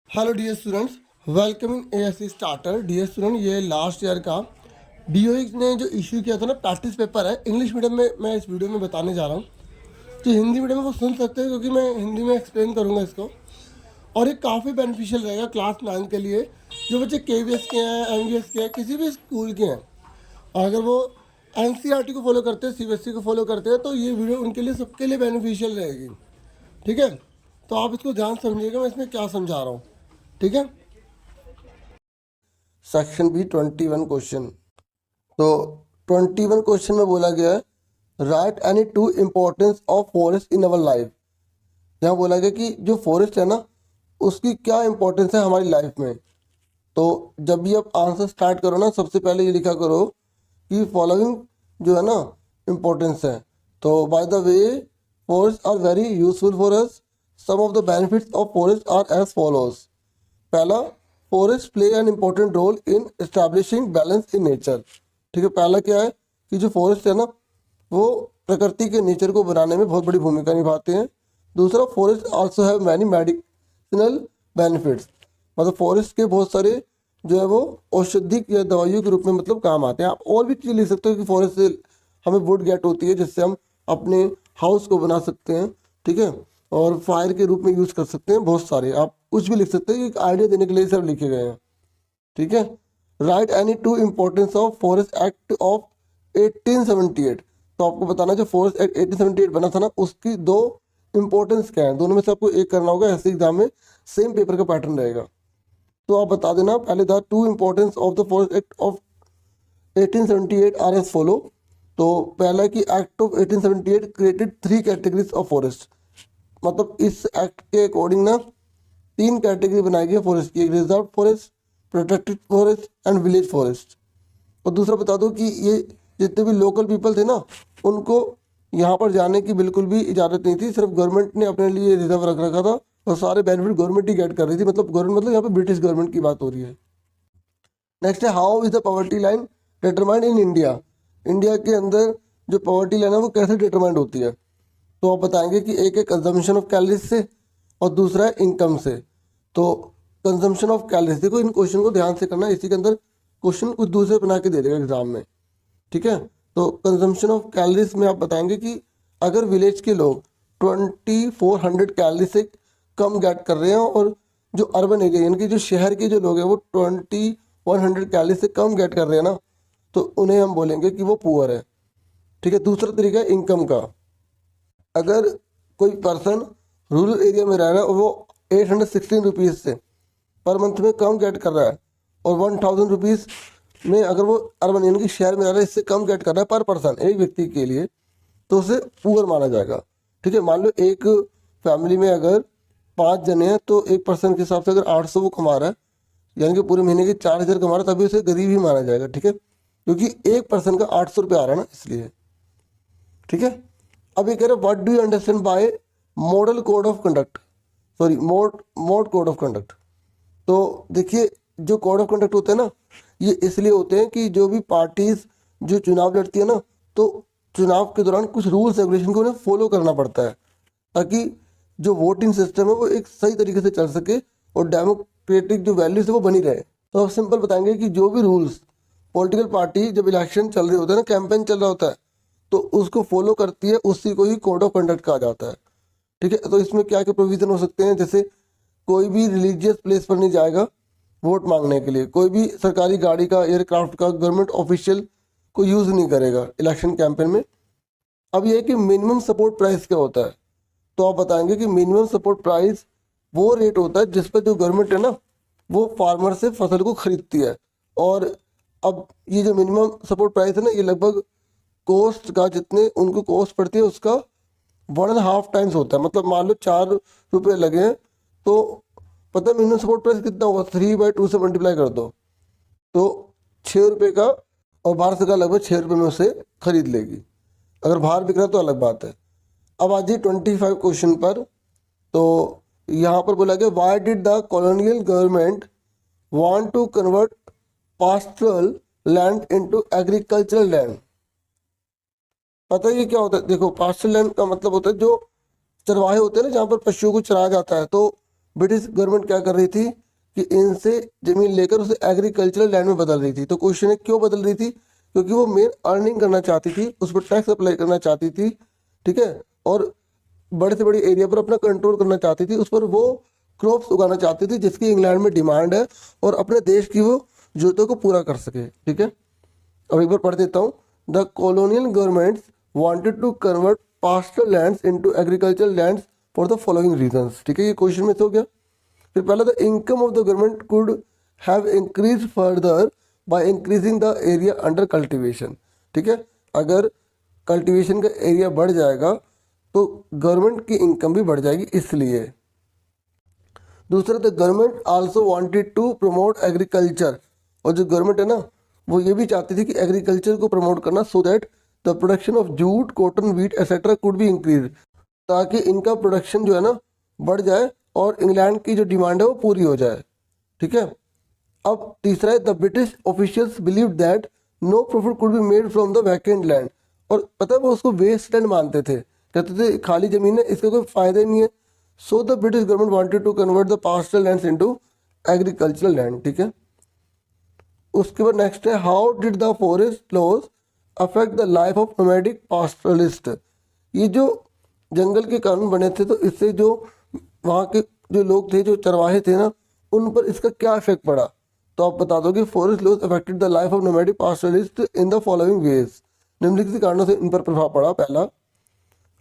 Hello dear students, welcome in ASC starter. Dear student, ये last year का DOE ने जो इशू किया था ना, प्रैक्टिस पेपर है इंग्लिश मीडियम में। मैं इस वीडियो में बताने जा रहा हूँ। जो हिंदी मीडियम में वो सुन सकते हैं, क्योंकि मैं हिंदी में एक्सप्लेन करूँगा इसको। और ये काफ़ी बेनिफिशियल रहेगा क्लास 9 के लिए। जो बच्चे केवीएस के हैं, एमवीएस के हैं, किसी भी स्कूल के हैं, अगर वो एनसीईआरटी को फॉलो करते हैं, सीबीएसई को फॉलो करते हैं, तो ये वीडियो उनके लिए, सबके लिए बेनिफिशियल रहेगी। ठीक है, तो आप इसको ध्यान समझिएगा मैं इसमें क्या समझा रहा हूँ। ठीक है। Section B 21 question. तो 21 क्वेश्चन में बोला गया है write any two importance of forest in our life. यहाँ बोला गया कि जो फॉरेस्ट है ना, उसकी क्या इम्पोर्टेंस है हमारी लाइफ में। तो जब भी आप आंसर स्टार्ट करो ना, सबसे पहले ये लिखा करो कि फॉलोइंग जो है ना इम्पोर्टेंस है। तो by the way, forest are very useful for us. Some of the benefits of forest are as follows. पहला, forest play an important role in establishing balance in nature. ठीक है, पहला क्या है कि जो फॉरेस्ट है ना, वो प्रकृति के नेचर को बनाने में बहुत बड़ी भूमिका निभाते हैं। दूसरा, forest also have many medicinal benefits. मतलब फॉरेस्ट के बहुत सारे जो है वो औषधिक या दवाइयों के रूप में मतलब काम आते हैं। आप और भी चीज़ लिख सकते हो कि फॉरेस्ट से हमें वुड गेट होती है, जिससे हम अपने हाउस को बना सकते हैं। ठीक है, और फायर के रूप में यूज कर सकते हैं। बहुत सारे आप कुछ भी लिख सकते हैं, एक आइडिया देने के लिए सब लिखे गए हैं। ठीक है, write any two importance of forest act of 1878। तो आपको बताना, जो फॉरेस्ट एक्ट 1878 बना था ना, उसकी दो इंपॉर्टेंस क्या है। दोनों में से आपको एक करना होगा, ऐसे एग्जाम में सेम पेपर का पैटर्न रहेगा। तो आप बता देना, पहले the two importance of the forest act of 1878 R S follow. तो पहला कि act of 1878 created 3 categories of forest. मतलब इस एक्ट के अकॉर्डिंग ना 3 कैटेगरी बनाई गई फॉरेस्ट की, एक reserve forest, protected forest and village forest. और दूसरा बता दो कि ये जितने भी लोकल पीपल थे ना, उनको यहाँ पर जाने की बिल्कुल भी इजाज़त नहीं थी। सिर्फ गवर्नमेंट ने अपने लिए रिजर्व रख रखा था, और सारे बेनिफिट गवर्नमेंट ही गेट कर रही थी। मतलब गवर्नमेंट, मतलब यहाँ पे ब्रिटिश गवर्नमेंट की बात हो रही है। नेक्स्ट है, how is the poverty line determined in India. India के अंदर जो पॉवर्टी लाइन है वो कैसे डिटरमाइंड होती है। तो आप बताएंगे कि एक है कंजम्पशन ऑफ कैलोरीज से, और दूसरा है इनकम से। तो कंजम्पशन ऑफ कैलोरीज, देखो इन क्वेश्चन को ध्यान से करना, इसी के अंदर क्वेश्चन कुछ दूसरे बना के दे देगा एग्जाम में। ठीक है, तो कंजम्पशन ऑफ कैलोरीज में आप बताएंगे कि अगर विलेज के लोग 2400 कैलोरी से कम गेट कर रहे हैं, और जो अर्बन एरिया यानी कि जो शहर के जो लोग हैं वो 2100 कैलोरी से कम गेट कर रहे हैं ना, तो उन्हें हम बोलेंगे कि वो पुअर है। ठीक है, दूसरा तरीका है इनकम का। अगर कोई पर्सन रूरल एरिया में रह रहा है और वो 816 रुपीज़ से पर मंथ में कम गेट कर रहा है, और 1000 रुपीज़ में अगर वो अर्बन यानी कि शहर में रह रहा है, इससे कम गेट कर रहा है पर पर्सन, एक व्यक्ति के लिए, तो उसे पुअर माना जाएगा। ठीक है, मान लो एक फैमिली में अगर 5 जने हैं, तो एक पर्सन के हिसाब से अगर 800 वो कमा रहा है, यानी कि पूरे महीने के 4000 कमा रहा है, तभी उसे गरीब ही माना जाएगा। ठीक है, क्योंकि एक पर्सन का 800 रुपये आ रहा है ना, इसलिए। ठीक है, अब ये कह रहे what do you understand by model code of conduct, sorry mode code of conduct. तो देखिए, जो कोड ऑफ कंडक्ट होते हैं ना, ये इसलिए होते हैं कि जो भी पार्टीज जो चुनाव लड़ती है ना, तो चुनाव के दौरान कुछ रूल्स रेगुलेशन को उन्हें फॉलो करना पड़ता है, ताकि जो वोटिंग सिस्टम है वो एक सही तरीके से चल सके, और डेमोक्रेटिक जो वैल्यूज है वो बनी रहे। तो आप सिंपल बताएंगे कि जो भी रूल्स पॉलिटिकल पार्टी, जब इलेक्शन चल रहे होते हैं ना, कैंपेन चल रहा होता है, तो उसको फॉलो करती है, उसी को ही कोड ऑफ कंडक्ट कहा जाता है। ठीक है, तो इसमें क्या क्या प्रोविजन हो सकते हैं, जैसे कोई भी रिलीजियस प्लेस पर नहीं जाएगा वोट मांगने के लिए, कोई भी सरकारी गाड़ी का, एयरक्राफ्ट का, गवर्नमेंट ऑफिशियल को यूज़ नहीं करेगा इलेक्शन कैंपेन में। अब ये है कि मिनिमम सपोर्ट प्राइस क्या होता है। तो आप बताएंगे कि मिनिमम सपोर्ट प्राइस वो रेट होता है जिस पर जो गवर्नमेंट है ना, वो फार्मर से फसल को खरीदती है। और अब ये जो मिनिमम सपोर्ट प्राइस है ना, ये लगभग कॉस्ट का, जितने उनको कॉस्ट पड़ती है उसका 1.5 टाइम्स होता है। मतलब मान लो 4 रुपये लगे हैं, तो पता है मिनिमम सपोर्ट प्राइस कितना होगा, 3/2 से मल्टीप्लाई कर दो, तो 6 रुपये का, और बाहर से का लगभग 6 रुपये में उसे खरीद लेगी। अगर बाहर बिक रहा है तो अलग बात है। अब आ जाइए 25 क्वेश्चन पर। तो यहाँ पर बोला गया why did the colonial government want to convert pastoral land into agricultural land. पता है ये क्या होता है। देखो, पास्टरल लैंड का मतलब होता है जो चरवाहे होते हैं ना, जहाँ पर पशुओं को चराया जाता है। तो ब्रिटिश गवर्नमेंट क्या कर रही थी कि इनसे जमीन लेकर उसे एग्रीकल्चरल लैंड में बदल रही थी। तो क्वेश्चन है क्यों बदल रही थी? क्योंकि वो मेन अर्निंग करना चाहती थी, उस पर टैक्स अप्लाई करना चाहती थी, ठीक है, और बड़े से बड़े एरिया पर अपना कंट्रोल करना चाहती थी, उस पर वो क्रॉप्स उगाना चाहती थी जिसकी इंग्लैंड में डिमांड है और अपने देश की वो जरूरतों को पूरा कर सके, ठीक है। अब एक बार पढ़ देता हूँ। The colonial governments wanted to convert pastoral lands into agricultural lands for the following reasons, ठीक है, ये क्वेश्चन में से हो गया। फिर पहला, the income of the government could have increase further by increasing the area under cultivation, ठीक है, अगर कल्टीवेशन का एरिया बढ़ जाएगा तो गवर्नमेंट की इनकम भी बढ़ जाएगी इसलिए। दूसरा, the government also wanted to promote agriculture, और जो गवर्नमेंट है ना वो ये भी चाहती थी कि एग्रीकल्चर को प्रमोट करना, so that the production of jute, cotton, wheat etcetera could be increase, ताकि इनका प्रोडक्शन जो है ना बढ़ जाए और इंग्लैंड की जो डिमांड है वो पूरी हो जाए, ठीक है। अब तीसरा है, the British officials believe that no profit could be made from the vacant land, और पता है वो उसको वेस्ट लैंड मानते थे, कहते थे खाली जमीन है इसका कोई फायदा ही नहीं है। So the British government wanted to convert the pastoral lands into agricultural land, ठीक है। उसके बाद नेक्स्ट है, how did the forest laws affect the life of nomadic pastoralist, ये जो जंगल के कानून बने थे तो इससे जो वहाँ के जो लोग थे, जो चरवाहे थे ना, उन पर इसका क्या इफेक्ट पड़ा? तो आप बता दो कि forest laws affected the life of nomadic pastoralist in the following ways, निम्नलिखित कारणों से इन पर प्रभाव पड़ा। पहला,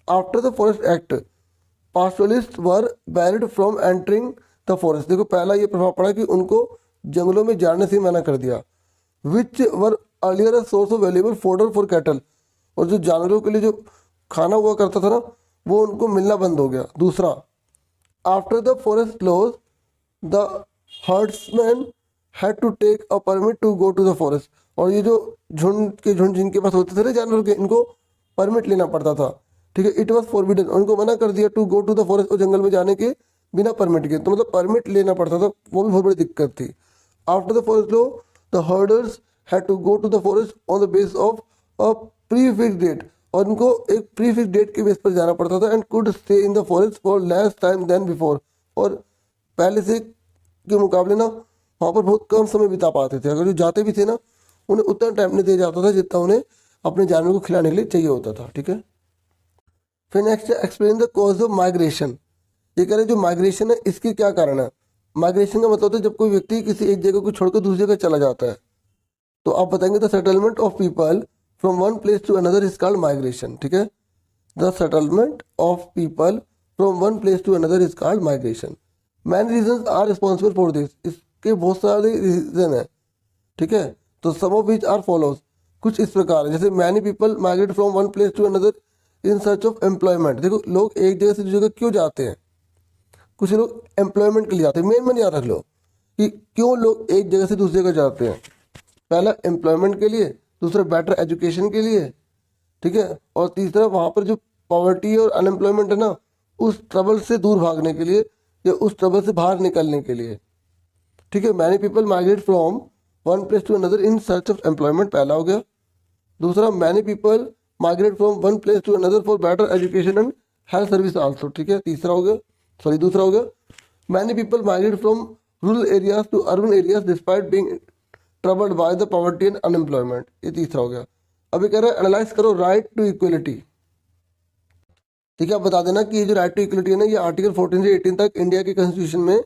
after the forest act pastoralist were barred from entering the forest, देखो पहला ये प्रभाव पड़ा कि उनको जंगलों में जाने से मना कर दिया। Which were earlier a source of valuable fodder for cattle, और जो जानवरों के लिए जो खाना हुआ करता था ना वो उनको मिलना बंद हो गया। दूसरा, after the forest laws the herdsman had to take a permit to go to the forest, और ये जो झुंड जिनके पास होते थे ना जानवर के, इनको परमिट लेना पड़ता था, ठीक है। इट वॉज फॉरबिडन, उनको मना कर दिया to go to the forest, और जंगल में जाने के बिना परमिट के, तो मतलब परमिट लेना पड़ता था, वो भी बहुत बड़ी दिक्कत थी। After the forest law the herders had to go to the forest on the base of a pre fix date, और उनको एक प्री फिक्स डेट के बेस पर जाना पड़ता था, and could stay in the forest for less time than before, और पहले से के मुकाबले ना वहाँ पर बहुत कम समय बिता पाते थे। अगर जो जाते भी थे ना उन्हें उतना टाइम नहीं दिया जाता था जितना उन्हें अपने जानवर को खिलाने के लिए चाहिए होता था, ठीक है। फिर नेक्स्ट है, explain the cause of migration, ये कह रहे जो माइग्रेशन है इसके क्या कारण है। माइग्रेशन का मतलब होता है जब कोई व्यक्ति किसी एक जगह को छोड़कर दूसरी जगह चला जाता है। तो आप बताएंगे the settlement of people from one place to another is called migration, ठीक है। The settlement of people from one place to another is called migration. Many reason are responsible for this, इसके बहुत सारे रीजन है, ठीक है। तो some of which are follows, कुछ इस प्रकार है, जैसे many people migrate from one place to another in search of employment, देखो लोग एक जगह से दूसरी जगह क्यों जाते हैं, कुछ लोग एम्प्लॉयमेंट के लिए जाते हैं। मेन याद रख लो कि क्यों लोग एक जगह से दूसरी जगह जाते हैं। पहला एम्प्लॉयमेंट के लिए, दूसरा बेटर एजुकेशन के लिए, ठीक है, और तीसरा वहाँ पर जो पॉवर्टी और अनएम्प्लॉयमेंट है ना उस ट्रबल से दूर भागने के लिए या उस ट्रबल से बाहर निकलने के लिए, ठीक है। Many people migrate from one place to another in search of employment, पहला हो गया। दूसरा, many people migrate from one place to another for better education and health service also, ठीक है, तीसरा हो गया, दूसरा हो गया। Many people migrate from rural areas to urban areas despite being troubled by the poverty and unemployment, ये तीसरा हो गया। अभी कह रहा है एनालाइज करो राइट टू इक्वलिटी, ठीक है। आप बता देना कि ये जो राइट टू इक्वलिटी है ना ये आर्टिकल 14 से 18 तक इंडिया के कॉन्स्टिट्यूशन में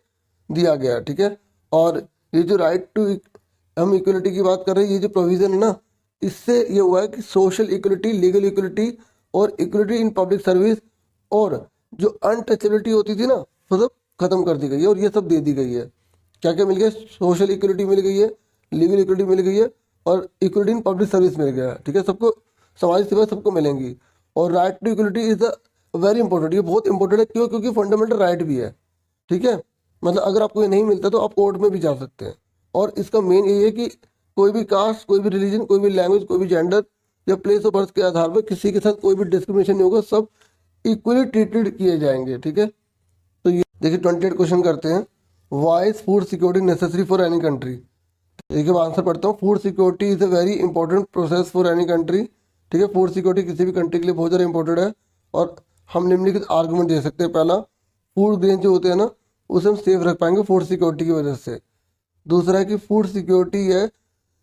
दिया गया है, ठीक है। और ये जो राइट टू हम इक्वलिटी की बात कर रहे हैं, ये जो प्रोविजन है ना इससे ये हुआ है कि सोशल इक्वलिटी, लीगल इक्वलिटी और इक्वलिटी इन पब्लिक सर्विस और जो अनटचेबिलिटी होती थी ना वो सब खत्म कर दी गई है और ये सब दे दी गई है। क्या क्या मिल गया, सोशल इक्वलिटी मिल गई है, लीगल इक्वलिटी मिल गई है और इक्वलिटी इन पब्लिक सर्विस मिल गया है, ठीक है। सबको समाज सेवा सबको मिलेंगी। और right to equality is the very important, ये बहुत इंपॉर्टेंट है। क्यों? क्योंकि फंडामेंटल राइट भी है, ठीक है। मतलब अगर आपको ये नहीं मिलता तो आप कोर्ट में भी जा सकते हैं। और इसका मेन यही है कि कोई भी कास्ट, कोई भी रिलीजन, कोई भी लैंग्वेज, कोई भी जेंडर या प्लेस ऑफ बर्थ के आधार पर किसी के साथ कोई भी डिस्क्रिमिनेशन नहीं होगा, सब इक्वली ट्रीटेड किए जाएंगे, ठीक है। तो ये देखिए 28 क्वेश्चन करते हैं। Why is food security necessary for any country? देखिए मैं आंसर पढ़ता हूँ। Food security is a very important process for any country, ठीक है। फूड सिक्योरिटी किसी भी कंट्री के लिए बहुत ज़्यादा इंपॉर्टेंट है और हम निम्नलिखित आर्गूमेंट दे सकते हैं। पहला, फूड ग्रेन जो होते हैं ना उसे हम सेफ रख पाएंगे फूड सिक्योरिटी की वजह से। दूसरा है कि फूड सिक्योरिटी है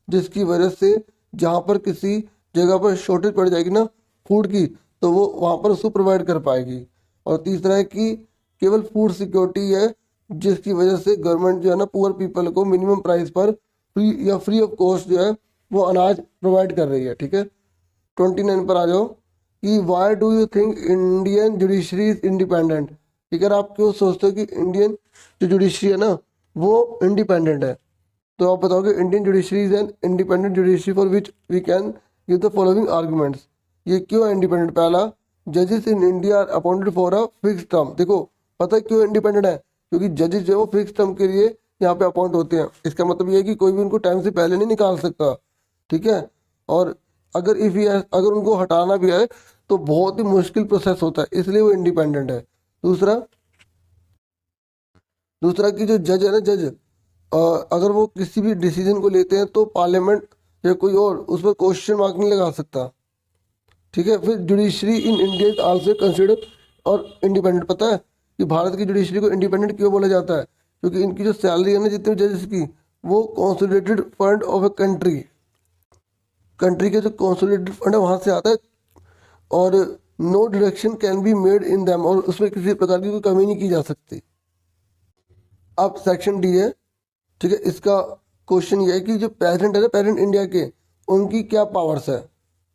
जिसकी वजह से जहाँ पर किसी जगह पर शॉर्टेज पड़ जाएगी ना फूड की, तो वो वहाँ पर उसको प्रोवाइड कर पाएगी। और तीसरा है कि केवल फूड सिक्योरिटी है जिसकी वजह से गवर्नमेंट जो है ना पुअर पीपल को मिनिमम प्राइस पर फ्री या फ्री ऑफ कॉस्ट जो है वो अनाज प्रोवाइड कर रही है। ठीक है, 29 पर आ जाओ कि why do you think Indian judiciary is independent. ठीक है, आप क्यों सोचते हो कि इंडियन जो जुडिशरी है ना वो इंडिपेंडेंट है। तो आप बताओगे Indian judiciary is an independent judiciary for which we can give the following arguments. ये क्यों है इंडिपेंडेंट? पहला, जजेस in India are appointed for a fix term. देखो पता है क्यों इंडिपेंडेंट है? क्योंकि जजेस जो है वो फिक्स टर्म के लिए यहाँ पे अपॉइंट होते हैं। इसका मतलब ये है कि कोई भी उनको टाइम से पहले नहीं निकाल सकता। ठीक है, और अगर अगर उनको हटाना भी है तो बहुत ही मुश्किल प्रोसेस होता है, इसलिए वो इंडिपेंडेंट है। दूसरा दूसरा कि जो जज है ना, जज अगर वो किसी भी डिसीजन को लेते हैं तो पार्लियामेंट या कोई और उस पर क्वेश्चन मार्क नहीं लगा सकता। ठीक है, फिर judiciary in India is also consider और इंडिपेंडेंट। पता है कि भारत की जुडिशरी को इंडिपेंडेंट क्यों बोला जाता है? क्योंकि इनकी जो सैलरी है ना जितने जजेस की, वो consolidated fund of a country के जो कॉन्सोलिडेटेड फंड है वहाँ से आता है, और no deduction can be made in them, और उसमें किसी प्रकार की कोई कमी नहीं की जा सकती। अब सेक्शन डी है। ठीक है, इसका क्वेश्चन ये है कि जो प्रेसिडेंट है ना, प्रेसिडेंट इंडिया के, उनकी क्या पावर्स है?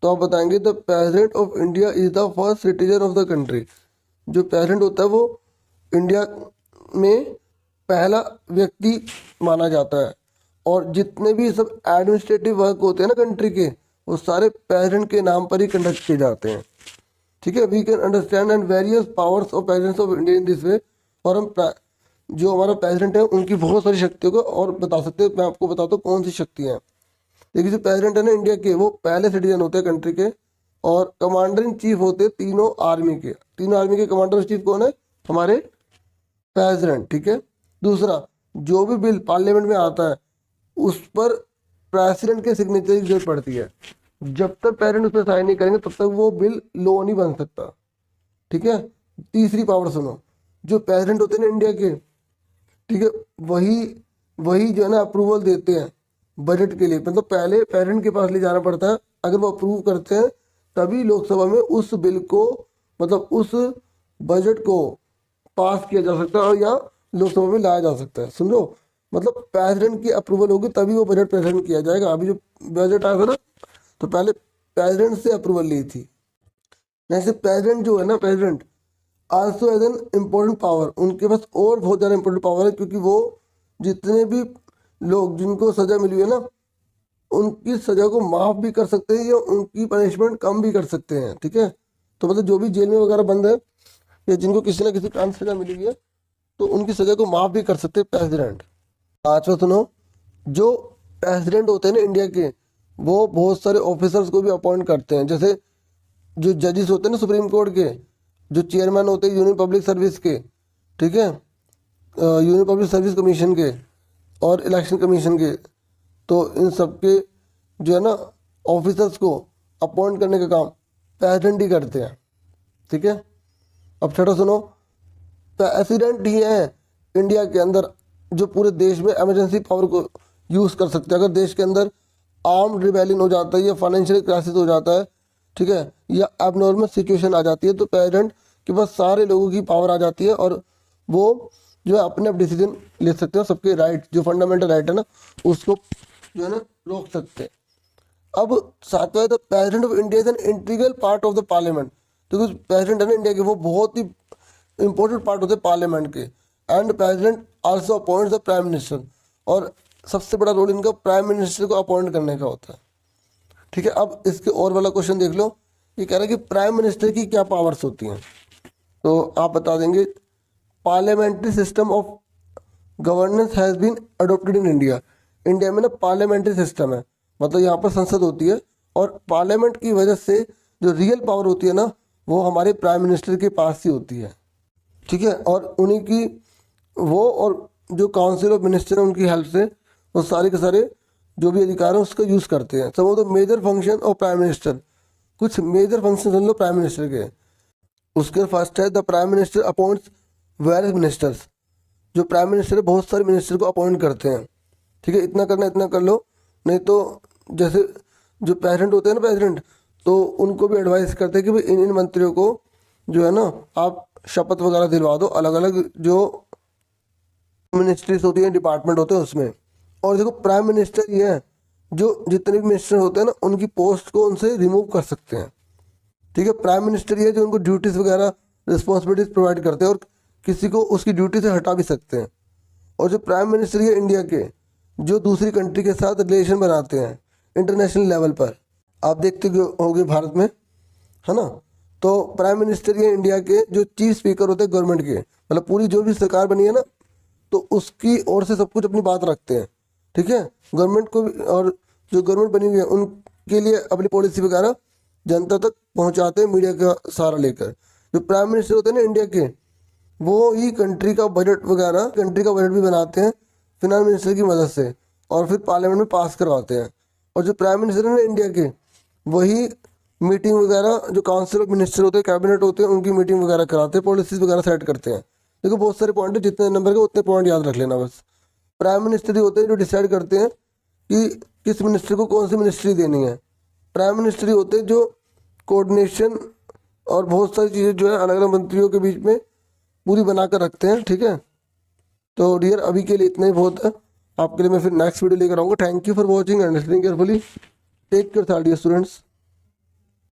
तो आप बताएंगे the president of India is the first citizen of the country. जो प्रेसिडेंट होता है वो इंडिया में पहला व्यक्ति माना जाता है, और जितने भी सब एडमिनिस्ट्रेटिव वर्क होते हैं ना कंट्री के, वो सारे प्रेसिडेंट के नाम पर ही कंडक्ट किए जाते हैं। ठीक है, we can understand and various powers of president of India in this way. और हम जो हमारा प्रेसिडेंट है उनकी बहुत सारी शक्तियों को और बता सकते हैं। मैं आपको बताता हूँ कौन सी शक्तियाँ हैं। देखिए, जो प्रेसिडेंट है ना इंडिया के, वो पहले सिटीजन होते हैं कंट्री के, और कमांडर इन चीफ होते हैं तीनों आर्मी के। तीनों आर्मी के कमांडर इन चीफ कौन है? हमारे प्रेसिडेंट। ठीक है, दूसरा, जो भी बिल पार्लियामेंट में आता है उस पर प्रेसिडेंट के सिग्नेचर की जरूरत पड़ती है। जब तक प्रेसिडेंट उस पर साइन नहीं करेंगे तब तक वो बिल लॉ नहीं बन सकता। ठीक है, तीसरी पावर सुनो, जो प्रेसिडेंट होते हैं ना इंडिया के, ठीक है, वही वही जो है ना अप्रूवल देते हैं बजट के लिए। मतलब पहले प्रेसिडेंट के पास ले जाना पड़ता है, अगर वो अप्रूव करते हैं तभी लोकसभा में उस बिल को, मतलब उस बजट को पास किया जा सकता है और या लोकसभा में लाया जा सकता है। समझो, मतलब प्रेसिडेंट की अप्रूवल होगी तभी वो बजट प्रेजेंट किया जाएगा। अभी जो बजट आया था ना, तो पहले प्रेसिडेंट से अप्रूवल ली थी। जैसे प्रेसिडेंट जो है ना, president also as an important power, उनके पास और बहुत ज़्यादा इम्पोर्टेंट पावर है, क्योंकि वो जितने भी लोग जिनको सज़ा मिली है ना, उनकी सज़ा को माफ़ भी कर सकते हैं या उनकी पनिशमेंट कम भी कर सकते हैं। ठीक है, तो मतलब जो भी जेल में वगैरह बंद है या जिनको किसी ना किसी कारण से सज़ा मिली है, तो उनकी सज़ा को माफ़ भी कर सकते हैं प्रेसिडेंट। पाँचवा सुनो, जो प्रेसिडेंट होते हैं ना इंडिया के, वो बहुत सारे ऑफिसर्स को भी अपॉइंट करते हैं। जैसे जो जजेस होते हैं ना सुप्रीम कोर्ट के, जो चेयरमैन होते हैं यूनियन पब्लिक सर्विस के, ठीक है, यूनियन पब्लिक सर्विस कमीशन के और इलेक्शन कमीशन के, तो इन सब के जो है ना ऑफिसर्स को अपॉइंट करने का काम प्रेसिडेंट ही करते हैं। ठीक है, अब छठा सुनो, प्रेसिडेंट ही है इंडिया के अंदर जो पूरे देश में इमरजेंसी पावर को यूज़ कर सकते हैं। अगर देश के अंदर आर्म्ड रिबेलियन हो जाता है या फाइनेंशियल क्राइसिस हो जाता है, ठीक है, या एबनॉर्मल सिचुएशन आ जाती है, तो प्रेसिडेंट के पास सारे लोगों की पावर आ जाती है और वो जो है अपने आप डिसीजन ले सकते हैं। सबके राइट, जो फंडामेंटल राइट है ना, उसको जो है ना रोक सकते हैं। अब सातवां है, the president of India is an integral part of the parliament. तो प्रेसिडेंट है ना इंडिया के, वो बहुत ही इंपॉर्टेंट पार्ट होते हैं पार्लियामेंट के। And president also appoints the prime minister, और सबसे बड़ा रोल इनका प्राइम मिनिस्टर को अपॉइंट करने का होता है। ठीक है, अब इसके और वाला क्वेश्चन देख लो। ये कह रहा है कि प्राइम मिनिस्टर की क्या पावर्स होती हैं, तो आप बता देंगे parliamentary system of governance has been adopted in India. India में ना पार्लियामेंट्री सिस्टम है, मतलब यहाँ पर संसद होती है, और पार्लियामेंट की वजह से जो रियल पावर होती है ना, वो हमारे प्राइम मिनिस्टर के पास ही होती है। ठीक है, और उन्हीं की वो और जो काउंसिल ऑफ मिनिस्टर है उनकी हेल्प से वो सारे के सारे जो भी अधिकार है उसका यूज़ करते हैं। सब तो major function of prime minister, कुछ मेजर फंक्शन समझ लो प्राइम मिनिस्टर के। उसके फर्स्ट है the prime minister appoints various ministers. जो प्राइम मिनिस्टर है बहुत सारे मिनिस्टर को अपॉइंट करते हैं, ठीक है, इतना करना इतना कर लो, नहीं तो जैसे जो प्रेसिडेंट होते हैं ना प्रेसिडेंट, तो उनको भी एडवाइस करते हैं कि भाई इन मंत्रियों को जो है ना आप शपथ वगैरह दिलवा दो अलग अलग जो मिनिस्ट्रीज होती हैं, डिपार्टमेंट होते हैं उसमें। और देखो प्राइम मिनिस्टर ये है जो जितने भी मिनिस्टर होते हैं ना उनकी पोस्ट को उनसे रिमूव कर सकते हैं, ठीक है। प्राइम मिनिस्टर ये है जो उनको ड्यूटीज़ वगैरह रिस्पॉन्सिबिलिटीज प्रोवाइड करते हैं और किसी को उसकी ड्यूटी से हटा भी सकते हैं। और जो प्राइम मिनिस्टर ये इंडिया के जो दूसरी कंट्री के साथ रिलेशन बनाते हैं इंटरनेशनल लेवल पर, आप देखते होंगे भारत में, है ना। तो प्राइम मिनिस्टर ये इंडिया के जो चीफ स्पीकर होते हैं गवर्नमेंट के, मतलब पूरी जो भी सरकार बनी है ना, तो उसकी ओर से सब कुछ अपनी बात रखते हैं, ठीक है। गवर्नमेंट को भी और जो गवर्नमेंट बनी हुई है उनके लिए अपनी पॉलिसी वगैरह जनता तक पहुंचाते हैं मीडिया का सहारा लेकर। जो प्राइम मिनिस्टर होते हैं ना इंडिया के, वो ही कंट्री का बजट वगैरह, कंट्री का बजट भी बनाते हैं फिनांस मिनिस्टर की मदद से और फिर पार्लियामेंट में पास करवाते हैं। और जो प्राइम मिनिस्टर है ना इंडिया के, वही मीटिंग वगैरह जो काउंसिल ऑफ मिनिस्टर होते हैं, कैबिनेट होते हैं, उनकी मीटिंग वगैरह कराते हैं, पॉलिसीज वगैरह सेट करते हैं। देखो बहुत सारे पॉइंट है, जितने नंबर के उतने पॉइंट याद रख लेना बस। प्राइम मिनिस्टर ही होते हैं जो डिसाइड करते हैं कि किस मिनिस्टर को कौन सी मिनिस्ट्री देनी है। प्राइम मिनिस्टर ही होते हैं जो कोऑर्डिनेशन और बहुत सारी चीज़ें जो है अलग अलग मंत्रियों के बीच में पूरी बनाकर रखते हैं, ठीक है। तो डियर अभी के लिए इतना ही बहुत है, आपके लिए मैं फिर नेक्स्ट वीडियो लेकर आऊँगा। Thank you for watching and listening carefully. Take care dear students.